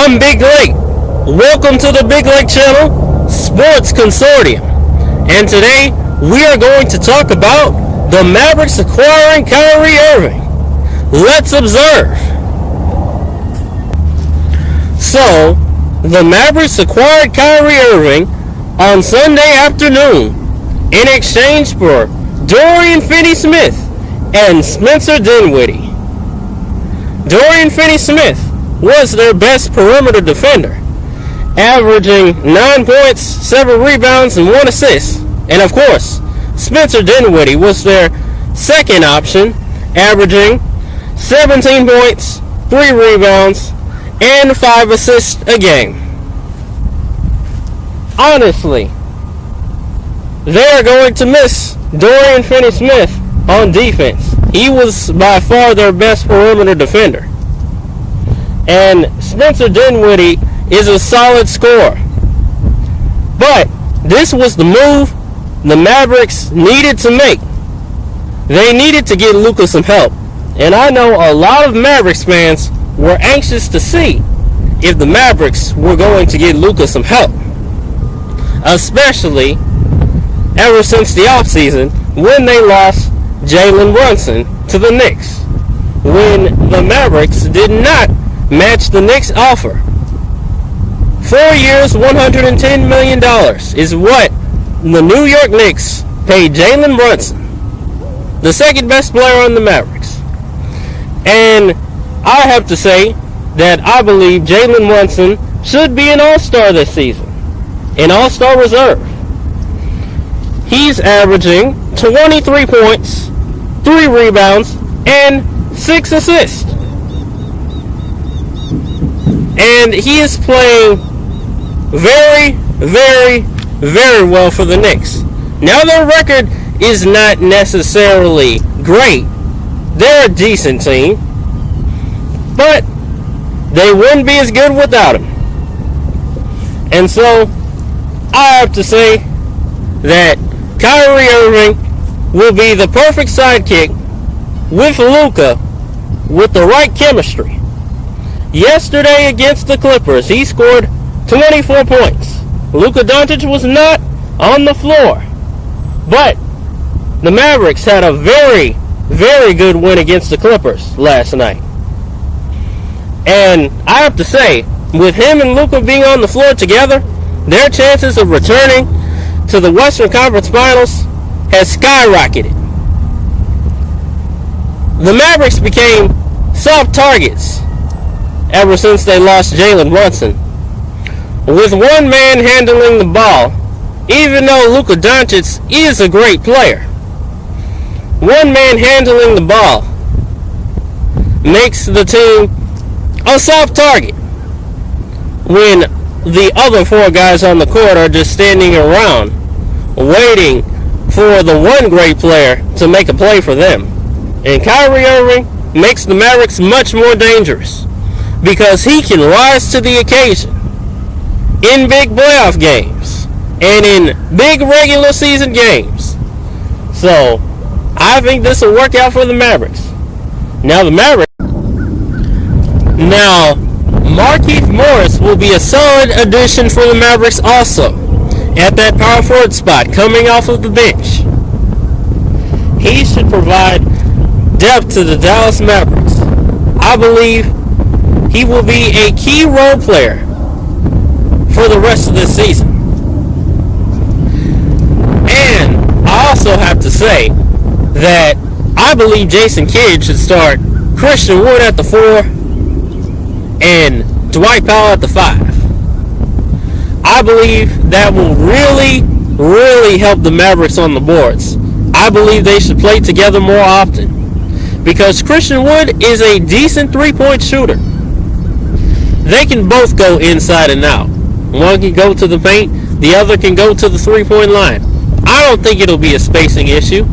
I'm Big Lake. Welcome to the Big Lake channel, Sports Consortium. And today we are going to talk about the Mavericks acquiring Kyrie Irving. Let's observe. So, the Mavericks acquired Kyrie Irving on Sunday afternoon in exchange for Dorian Finney-Smith and Spencer Dinwiddie. Dorian Finney-Smith was their best perimeter defender, averaging 9 points, 7 rebounds, and 1 assist. And of course, Spencer Dinwiddie was their second option, averaging 17 points, 3 rebounds, and 5 assists a game. Honestly, they are going to miss Dorian Finney-Smith on defense. He was by far their best perimeter defender. And Spencer Dinwiddie is a solid scorer. But this was the move the Mavericks needed to make. They needed to get Luka some help. And I know a lot of Mavericks fans were anxious to see if the Mavericks were going to get Luka some help. Especially ever since the offseason when they lost Jalen Brunson to the Knicks. When the Mavericks did not match the Knicks' offer. 4 years, $110 million is what the New York Knicks paid Jalen Brunson, the second best player on the Mavericks. And I have to say that I believe Jalen Brunson should be an all-star this season, an all-star reserve. He's averaging 23 points, 3 rebounds, and 6 assists. And he is playing very, very, very well for the Knicks. Now their record is not necessarily great. They're a decent team. But they wouldn't be as good without him. And so I have to say that Kyrie Irving will be the perfect sidekick with Luka with the right chemistry. Yesterday against the Clippers, he scored 24 points. Luka Doncic was not on the floor. But the Mavericks had a very, very good win against the Clippers last night. And I have to say, with him and Luka being on the floor together, their chances of returning to the Western Conference Finals has skyrocketed. The Mavericks became soft targets ever since they lost Jalen Brunson. With one man handling the ball, even though Luka Doncic is a great player, one man handling the ball makes the team a soft target when the other 4 guys on the court are just standing around waiting for the one great player to make a play for them. And Kyrie Irving makes the Mavericks much more dangerous because he can rise to the occasion in big playoff games and in big regular season games. So I think this will work out for the Mavericks. Now Markieff Morris will be a solid addition for the Mavericks also at that power forward spot coming off of the bench. He should provide depth to the Dallas Mavericks. I believe he will be a key role player for the rest of this season. And I also have to say that I believe Jason Kidd should start Christian Wood at the 4 and Dwight Powell at the 5. I believe that will really, really help the Mavericks on the boards. I believe they should play together more often because Christian Wood is a decent 3-point shooter. They can both go inside and out. One can go to the paint, the other can go to the 3-point line. I don't think it'll be a spacing issue.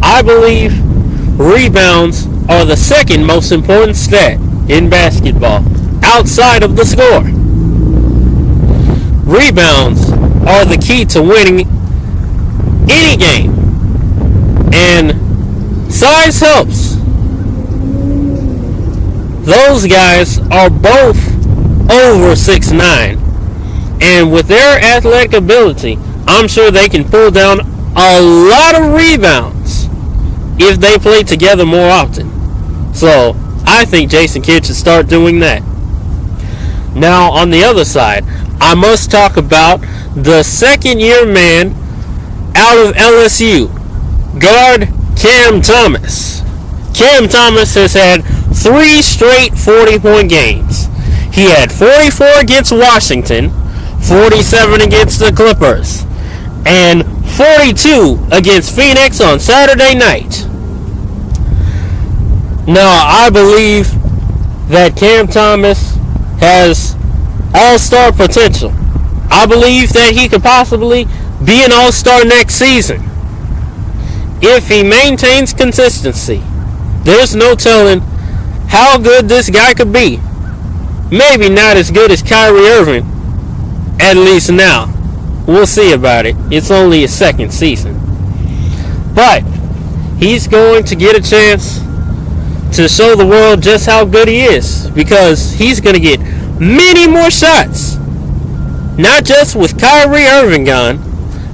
I believe rebounds are the second most important stat in basketball, outside of the score. Rebounds are the key to winning any game. And size helps. Those guys are both over 6'9". And with their athletic ability, I'm sure they can pull down a lot of rebounds if they play together more often. So I think Jason Kidd should start doing that. Now, on the other side, I must talk about the second-year man out of LSU, guard Cam Thomas. Cam Thomas has had 3 straight 40-point games. He had 44 against Washington, 47 against the Clippers, and 42 against Phoenix on Saturday night. Now, I believe that Cam Thomas has all-star potential. I believe that he could possibly be an all-star next season if he maintains consistency. There's no telling how good this guy could be. Maybe not as good as Kyrie Irving, at least now. We'll see about it. It's only his second season. But he's going to get a chance to show the world just how good he is, because he's going to get many more shots. Not just with Kyrie Irving gone,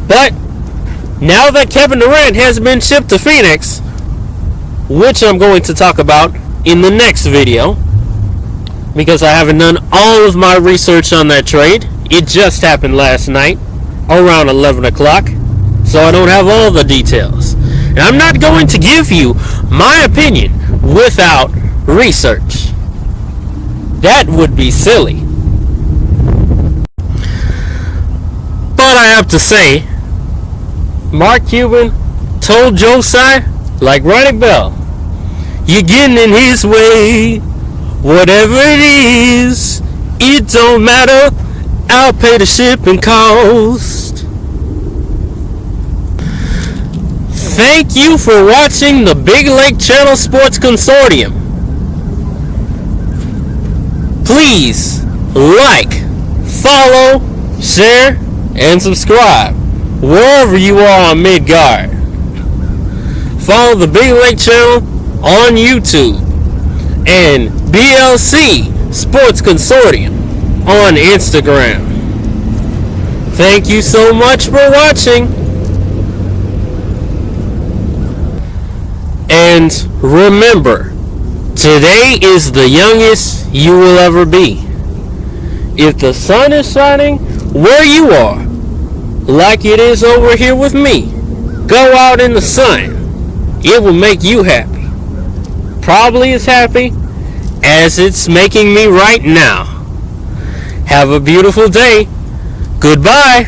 but now that Kevin Durant has been shipped to Phoenix, which I'm going to talk about in the next video, because I haven't done all of my research on that trade. It just happened last night around 11 o'clock, so I don't have all the details. And I'm not going to give you my opinion without research. That would be silly. But I have to say, Mark Cuban told Josiah, like Ronnie Bell, you're getting in his way. Whatever it is, it don't matter. I'll pay the shipping cost. Thank you for watching the Big Lake Channel Sports Consortium. Please like, follow, share, and subscribe wherever you are on Midgard. Follow the Big Lake Channel on YouTube and Blc.Sportsconsortium on Instagram. Thank you so much for watching. And remember, today is the youngest you will ever be. If the sun is shining where you are, like it is over here with me, go out in the sun. It will make you happy. Probably as happy as it's making me right now. Have a beautiful day. Goodbye.